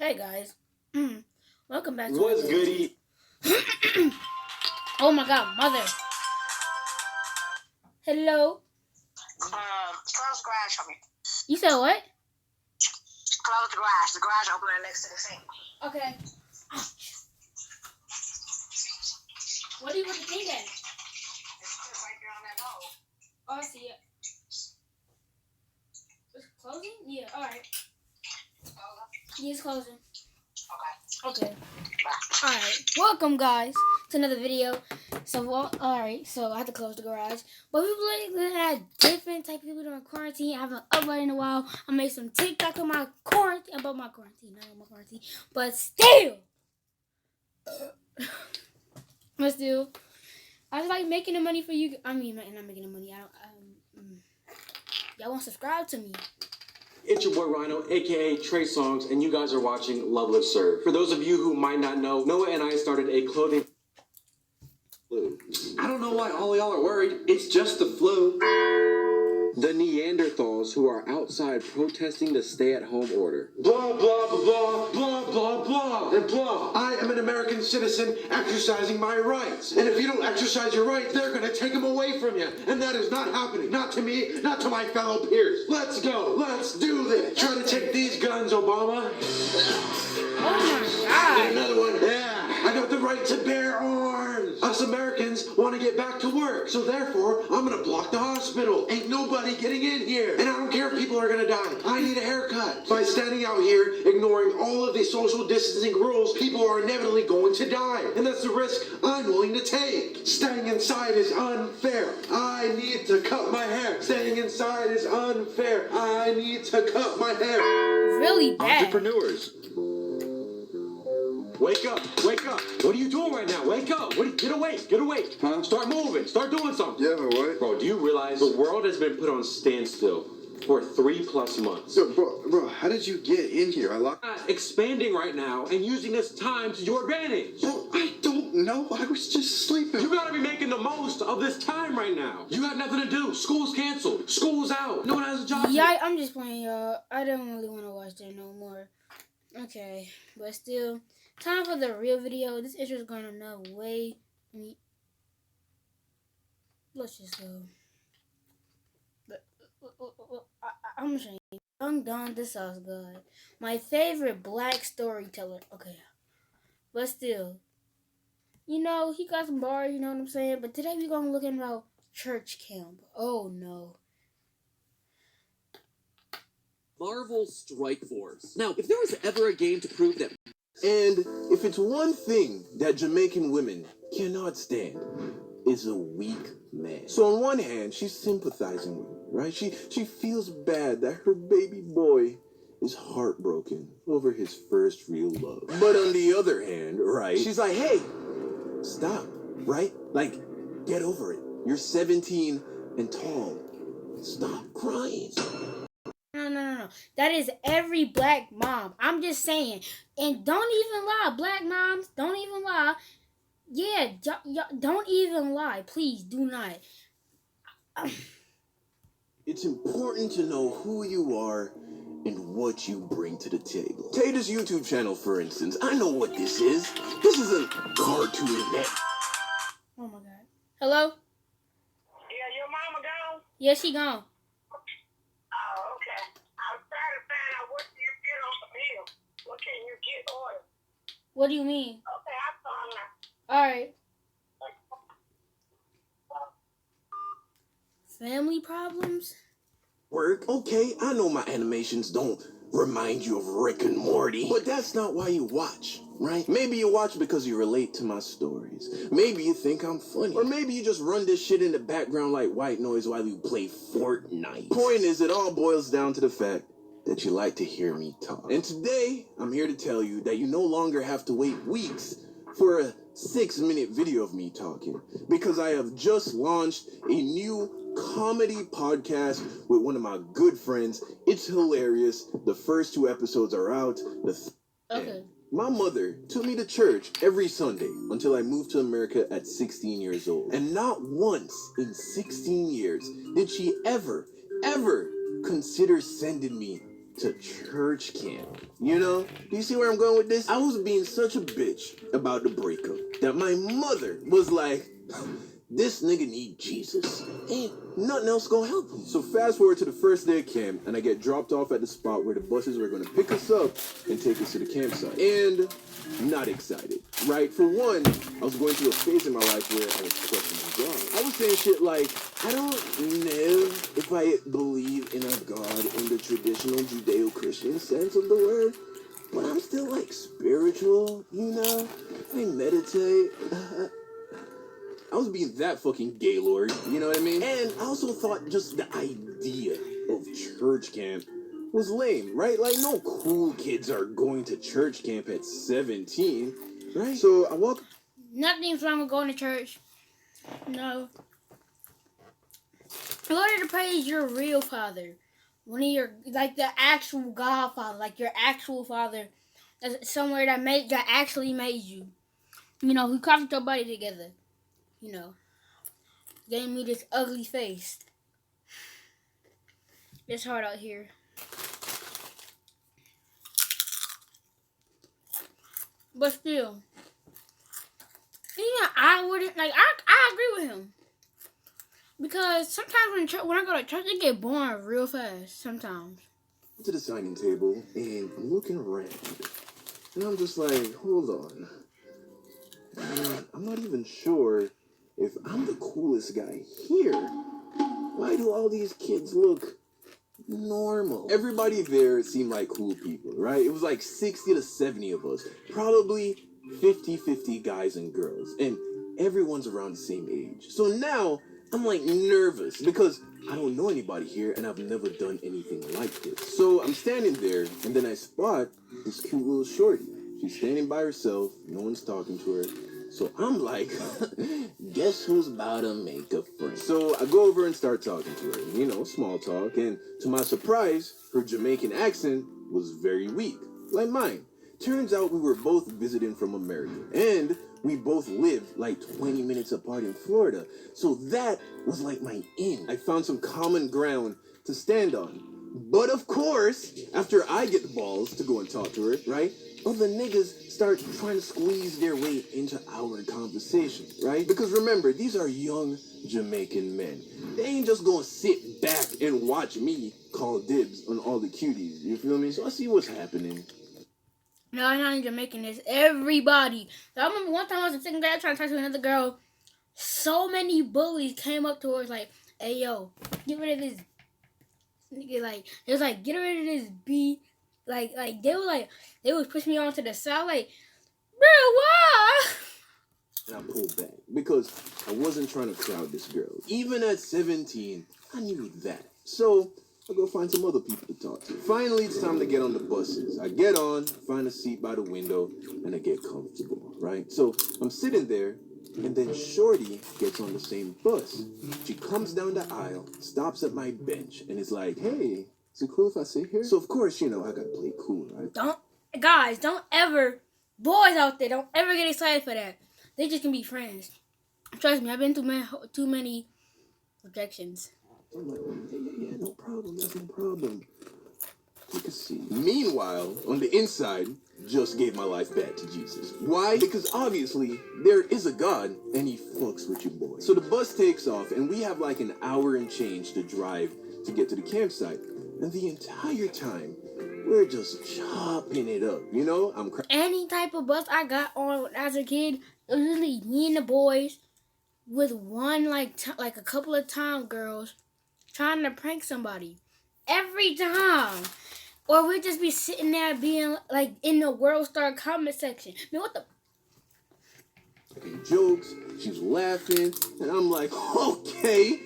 Hey guys, welcome back to What's goody? Oh my god, mother. Hello. Close the garage for me. You said what? Close the garage. The garage opener next to the sink. Okay. Ouch. What do you want to think then? It's right there on that bowl. Oh, I see it. It's closing? Yeah, alright. Yeah, it's closing. Okay. Alright. Welcome guys to another video. Alright, so I have to close the garage. But we had different type of people during quarantine. I haven't uploaded in a while. I made some TikTok on my quarantine, not on my quarantine. But still. I was like making the money for you. I mean, not making the money. Y'all won't subscribe to me. It's your boy Rhino, aka Trey Songs, and you guys are watching Love Live Serve. For those of you who might not know, Noah and I started a clothing flu. I don't know why all y'all are worried. It's just the flu. The Neanderthals who are outside protesting the stay-at-home order. Blah, blah, blah, blah, blah, blah, and blah. I am an American citizen exercising my rights. And if you don't exercise your rights, they're going to take them away from you. And that is not happening. Not to me, not to my fellow peers. Let's go. Let's do this. Try to take these guns, Obama. Oh my god. And another one. Yeah. I got the right to bear arms. Us Americans want to get back to work. So therefore, I'm going to block the hospital. Ain't nobody getting in here. And I don't care if people are going to die. I need a haircut. By standing out here, ignoring all of the social distancing rules, people are inevitably going to die. And that's the risk I'm willing to take. Staying inside is unfair. I need to cut my hair. Staying inside is unfair. I need to cut my hair. Really bad. Entrepreneurs. Wake up, wake up. What are you doing right now? Wake up. Get awake, get awake. Huh? Start moving, start doing something. Yeah, what? Bro, do you realize the world has been put on standstill for 3+ months? So, bro, how did you get in here? Expanding right now and using this time to your advantage. Bro, I don't know. I was just sleeping. You gotta be making the most of this time right now. You have nothing to do. School's canceled. School's out. No one has a job. Yeah, I'm just playing, y'all. I don't really want to watch that no more. Okay, but still, time for the real video. This intro is going to know way. Let's just go. I'm ashamed. Young Don the Sauce God, my favorite black storyteller. Okay, but still, you know he got some bars. You know what I'm saying. But today we're gonna look about church camp. Oh no. Marvel Strike Force. Now, if there was ever a game to prove that... And if it's one thing that Jamaican women cannot stand, it's a weak man. So on one hand, she's sympathizing with him, right? She feels bad that her baby boy is heartbroken over his first real love. But on the other hand, right, she's like, hey, stop, right? Like, get over it. You're 17 and tall. Stop crying. No. That is every black mom. I'm just saying. And don't even lie. Black moms, don't even lie. Yeah, don't even lie. Please, do not. It's important to know who you are and what you bring to the table. Tata's YouTube channel, for instance. I know what this is. This is a cartoon net. Oh, my God. Hello? Yeah, your mama gone? Yeah, she gone. Oh, okay. I'm trying to find out what you get on the meal. What can you get ordered? What do you mean? Okay, I found that. All right. Family problems? Work? Okay, I know my animations don't remind you of Rick and Morty, but that's not why you watch, right? Maybe you watch because you relate to my stories. Maybe you think I'm funny. Or maybe you just run this shit in the background like white noise while you play Fortnite. Point is, it all boils down to the fact that you like to hear me talk. And today, I'm here to tell you that you no longer have to wait weeks for a 6-minute video of me talking, because I have just launched a new comedy podcast with one of my good friends. It's hilarious. The first 2 episodes are out. Okay. My mother took me to church every Sunday until I moved to America at 16 years old. And not once in 16 years did she ever consider sending me to church camp. You know? Do you see where I'm going with this? I was being such a bitch about the breakup that my mother was like, this nigga need Jesus. Ain't nothing else gonna help him. So fast forward to the first day of camp, and I get dropped off at the spot where the buses were gonna pick us up and take us to the campsite. And not excited, right? For one, I was going through a phase in my life where I was questioning God. I was saying shit like, I don't know if I believe in a God in the traditional Judeo-Christian sense of the word, but I'm still like spiritual, you know? I meditate. I was being that fucking gaylord, you know what I mean? And I also thought just the idea of church camp was lame, right? Like, no cool kids are going to church camp at 17, right? So I walk... Nothing's wrong with going to church. No. In order to praise your real father, one of your, like the actual Godfather, like your actual father, that's somewhere that actually made you. You know, who crafted your body together. You know, gave me this ugly face. It's hard out here. But still, yeah, I wouldn't, like, I agree with him. Because sometimes when I go to church, it get boring real fast, sometimes. To the dining table, and I'm looking around, and I'm just like, hold on. I'm not even sure if I'm the coolest guy here. Why do all these kids look normal? Everybody there seemed like cool people, right? It was like 60 to 70 of us. Probably 50-50 guys and girls. And everyone's around the same age. So now I'm like nervous because I don't know anybody here and I've never done anything like this. So I'm standing there and then I spot this cute little shorty. She's standing by herself. No one's talking to her. So I'm like, guess who's about to make a friend? So I go over and start talking to her, you know, small talk. And to my surprise, her Jamaican accent was very weak, like mine. Turns out we were both visiting from America. And we both live like 20 minutes apart in Florida. So that was like my in. I found some common ground to stand on. But of course, after I get the balls to go and talk to her, right? Other niggas start trying to squeeze their way into our conversation, right? Because remember, these are young Jamaican men. They ain't just gonna sit back and watch me call dibs on all the cuties, you feel me? So I see what's happening. No, I'm not Jamaican. It's everybody. I remember one time I was in second grade trying to talk to another girl. So many bullies came up to her like, hey, yo, get rid of this. Nigga, like, it was like, get rid of this B. Like, they would push me onto the side, like, bro, why? And I pulled back because I wasn't trying to crowd this girl. Even at 17, I knew that. So I go find some other people to talk to. Finally, it's time to get on the buses. I get on, find a seat by the window, and I get comfortable, right? So I'm sitting there, and then Shorty gets on the same bus. She comes down the aisle, stops at my bench, and is like, hey, is it cool if I sit here? So, of course, you know, I gotta play cool, right? Boys out there, don't ever get excited for that. They just can be friends. Trust me, I've been through too many rejections. I'm like, yeah, no problem, that's no problem. Take a seat. Meanwhile, on the inside, just gave my life back to Jesus. Why? Because obviously, there is a God, and he fucks with you, boy. So the bus takes off, and we have like an hour and change to drive to get to the campsite. And the entire time, we're just chopping it up, you know? Any type of bus I got on as a kid, it was usually me and the boys with one, like a couple of time girls trying to prank somebody. Every time. Or we'd just be sitting there being, like, in the World Star comment section. Man, what the... Jokes, she's laughing, and I'm like, okay,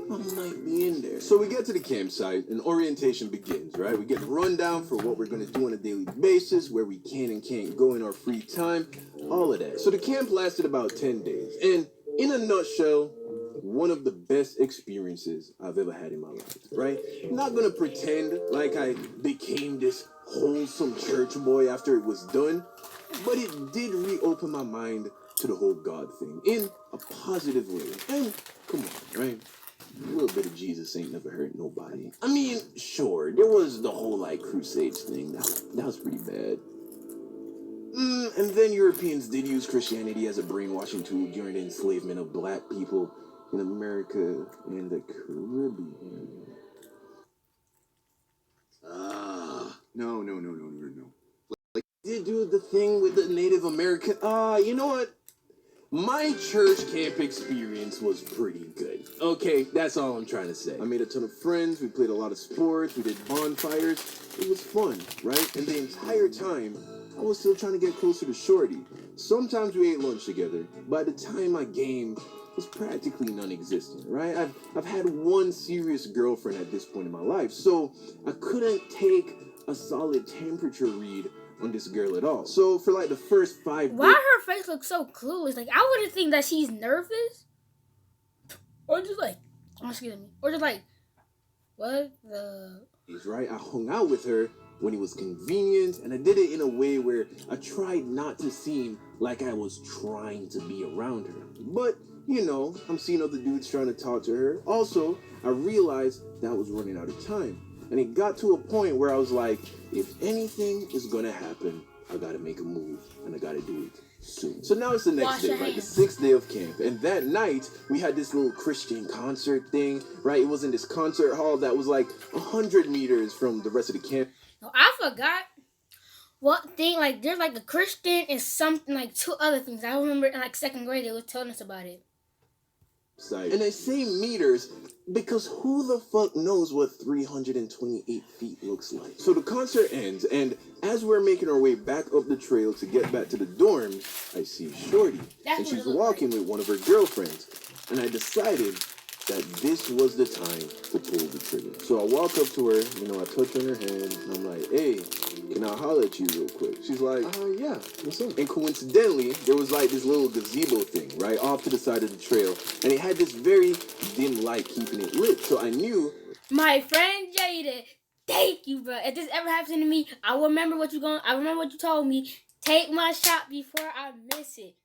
I might be in there. So we get to the campsite, and orientation begins, right? We get a rundown for what we're going to do on a daily basis, where we can and can't go in our free time, all of that. So the camp lasted about 10 days, and in a nutshell, one of the best experiences I've ever had in my life, right? I'm not gonna pretend like I became this wholesome church boy after it was done, but it did reopen my mind to the whole God thing in a positive way. And come on, right? A little bit of Jesus ain't never hurt nobody. I mean, sure, there was the whole like crusades thing. That was pretty bad. And then Europeans did use Christianity as a brainwashing tool during the enslavement of black people in America and the Caribbean. No. Like, did do the thing with the Native American. You know what? My church camp experience was pretty good. Okay, that's all I'm trying to say. I made a ton of friends, we played a lot of sports, we did bonfires. It was fun, right? And the entire time, I was still trying to get closer to Shorty. Sometimes we ate lunch together. By the time my game was practically non-existent, right? I've had one serious girlfriend at this point in my life, so I couldn't take a solid temperature read on this girl at all. So for like the first 5 Why her face looks so clueless? Like, I wouldn't think that she's nervous. Or just like, oh, excuse me. Or just like, what the... Right? I hung out with her when it was convenient, and I did it in a way where I tried not to seem like I was trying to be around her. But, you know, I'm seeing other dudes trying to talk to her. Also, I realized that I was running out of time. And it got to a point where I was like, if anything is gonna happen, I gotta make a move, and I gotta do it soon. So now it's the next day, right? The 6th day of camp. And that night, we had this little Christian concert thing, right? It was in this concert hall that was like 100 meters from the rest of the camp. No, I forgot what thing, like, there's like a Christian and something, like 2 other things. I remember in like 2nd grade, they were telling us about it. And I say meters because who the fuck knows what 328 feet looks like? So the concert ends, and as we're making our way back up the trail to get back to the dorms, I see Shorty, and she's walking with one of her girlfriends, and I decided that this was the time to pull the trigger. So I walk up to her, you know, I touch on her hand, and I'm like, hey, can I holler at you real quick? She's like, yeah, what's up? And coincidentally, there was like this little gazebo thing, right, off to the side of the trail, and it had this very dim light keeping it lit, so I knew... My friend Jaden, thank you, bro. If this ever happens to me, I remember what you told me. Take my shot before I miss it.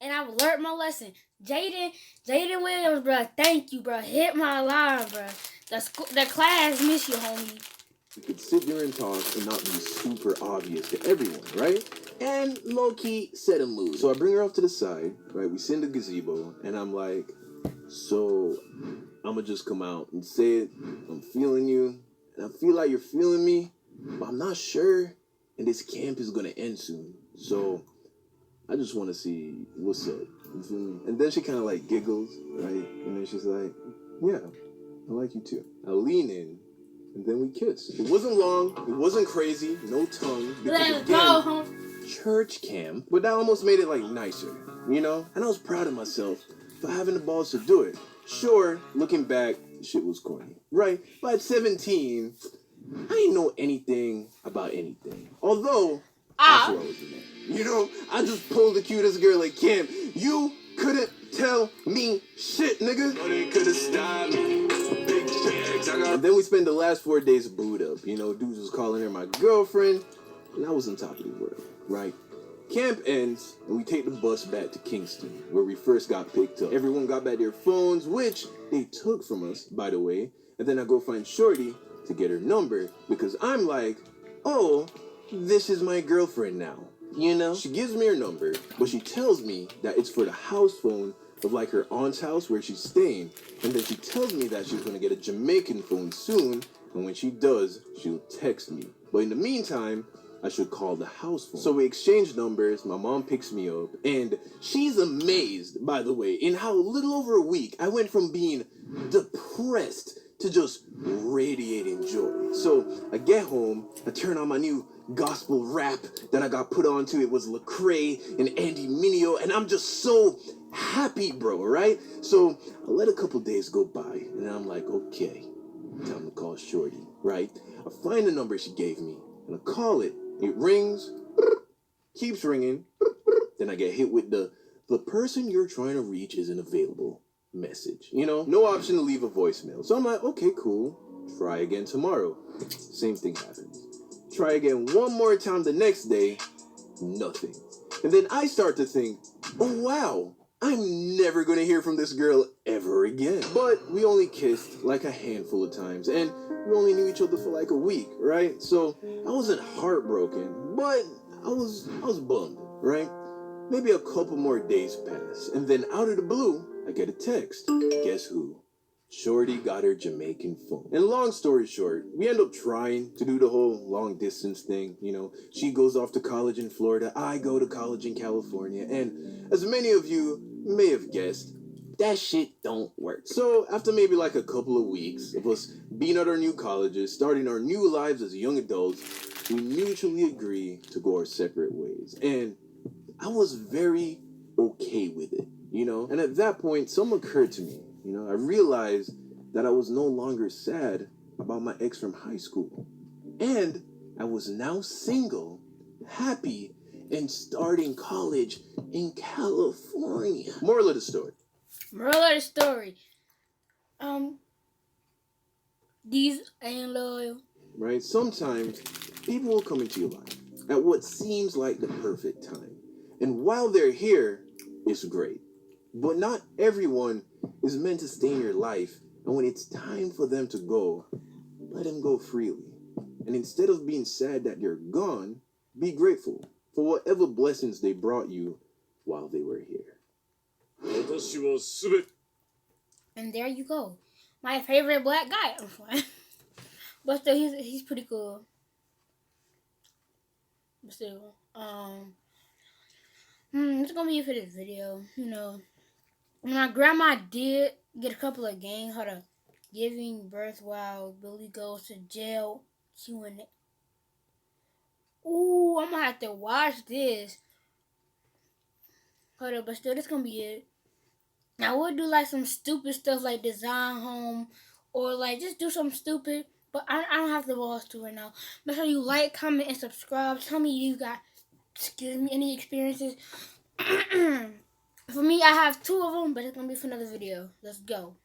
And I've learned my lesson. Jaden Williams, bro, thank you, bro. Hit my line, bro. The class miss you, homie. We could sit there and talk and not be super obvious to everyone, right? And low-key set a mood. So I bring her off to the side, right? We sit in the gazebo, and I'm like, so I'm gonna just come out and say it. I'm feeling you, and I feel like you're feeling me, but I'm not sure, and this camp is gonna end soon. So I just want to see what's up. You feel me? And then she kind of like giggles, right? And then she's like, yeah, I like you too. I lean in, and then we kiss. It wasn't long, it wasn't crazy, no tongue. Let's go home. Church camp, but that almost made it like nicer, you know? And I was proud of myself for having the balls to do it. Sure, looking back, shit was corny, right? But at 17, I didn't know anything about anything. Although, that's what I was doing. You know, I just pulled the cutest girl at camp. You couldn't tell me shit, nigga. But it could've stopped me. Big bags, and then we spent the last 4 days booed up. You know, dudes was calling her my girlfriend, and I was on top of the world, right? Camp ends, and we take the bus back to Kingston, where we first got picked up. Everyone got back their phones, which they took from us, by the way. And then I go find Shorty to get her number, because I'm like, oh, this is my girlfriend now. You know? She gives me her number, but she tells me that it's for the house phone of like her aunt's house where she's staying. And then she tells me that she's gonna get a Jamaican phone soon, and when she does, she'll text me. But in the meantime, I should call the house phone. So we exchange numbers, my mom picks me up, and she's amazed, by the way, in how little over a week I went from being depressed to just radiating joy. So I get home, I turn on my new gospel rap that I got put onto. It was Lecrae and Andy Mineo, and I'm just so happy, bro, right? So I let a couple days go by, and I'm like, okay, time to call Shorty, right? I find the number she gave me, and I call it. It rings, keeps ringing, then I get hit with the person you're trying to reach isn't available message. You know, no option to leave a voicemail. So I'm like, okay, cool. Try again tomorrow. Same thing happens. Try again one more time the next day, nothing. And then I start to think, oh wow, I'm never gonna hear from this girl ever again. But we only kissed like a handful of times, and we only knew each other for like a week, right? So I wasn't heartbroken, but I was bummed, right? Maybe a couple more days pass, and then out of the blue, I get a text. Guess who? Shorty got her Jamaican phone. And long story short, we end up trying to do the whole long distance thing. You know, she goes off to college in Florida, I go to college in California, and as many of you may have guessed, that shit don't work. So after maybe like a couple of weeks of us being at our new colleges, starting our new lives as young adults, we mutually agree to go our separate ways. And I was very okay with it, you know? And at that point, something occurred to me. You know, I realized that I was no longer sad about my ex from high school. And I was now single, happy, and starting college in California. Moral of the story. Moral of the story. These ain't loyal. Right? Sometimes people will come into your life at what seems like the perfect time. And while they're here, it's great. But not everyone is meant to stay in your life, and when it's time for them to go, let them go freely. And instead of being sad that you're gone, be grateful for whatever blessings they brought you while they were here. And there you go. My favorite black guy. I'm fine. But still, he's pretty cool. But still, it's gonna be it for this video. You know, my grandma did get a couple of games how to giving birth while Billy goes to jail. She went. Ooh, I'm gonna have to watch this. Hold up, but still, this gonna be it. I would do like some stupid stuff like design home or like just do something stupid. But I don't have the balls to right now. Make sure you like, comment, and subscribe. Tell me you got, any experiences. For me, I have 2 of them, but it's going to be for another video. Let's go.